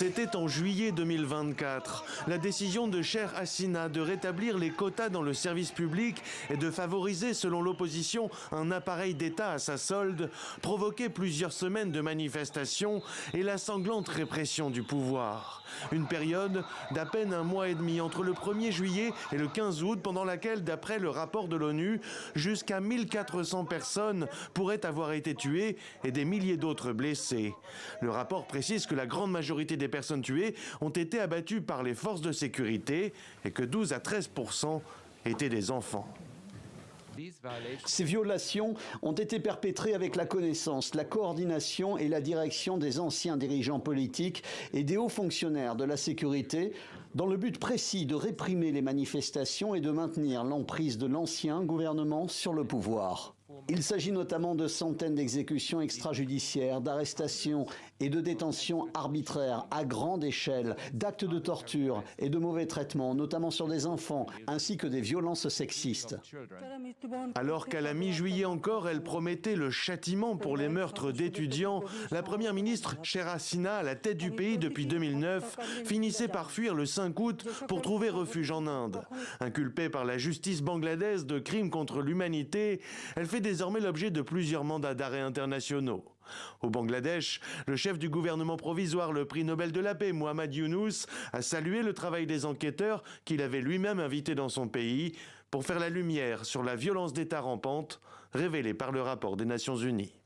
C'était en juillet 2024. La décision de Sheikh Hasina de rétablir les quotas dans le service public et de favoriser, selon l'opposition, un appareil d'État à sa solde provoquait plusieurs semaines de manifestations et la sanglante répression du pouvoir. Une période d'à peine un mois et demi entre le 1er juillet et le 15 août, pendant laquelle, d'après le rapport de l'ONU, jusqu'à 1400 personnes pourraient avoir été tuées et des milliers d'autres blessées. Le rapport précise que la grande majorité des personnes tuées ont été abattues par les forces de sécurité et que 12 à 13% étaient des enfants. Ces violations ont été perpétrées avec la connaissance, la coordination et la direction des anciens dirigeants politiques et des hauts fonctionnaires de la sécurité, dans le but précis de réprimer les manifestations et de maintenir l'emprise de l'ancien gouvernement sur le pouvoir. Il s'agit notamment de centaines d'exécutions extrajudiciaires, d'arrestations et de détentions arbitraires à grande échelle, d'actes de torture et de mauvais traitements, notamment sur des enfants, ainsi que des violences sexistes. Alors qu'à la mi-juillet encore, elle promettait le châtiment pour les meurtres d'étudiants, la première ministre Sheikh Hasina, à la tête du pays depuis 2009, finissait par fuir le 5 août pour trouver refuge en Inde. Inculpée par la justice bangladaise de crimes contre l'humanité, elle fait désormais l'objet de plusieurs mandats d'arrêt internationaux. Au Bangladesh, le chef du gouvernement provisoire, le prix Nobel de la paix, Muhammad Yunus, a salué le travail des enquêteurs qu'il avait lui-même invités dans son pays pour faire la lumière sur la violence d'État rampante révélée par le rapport des Nations Unies.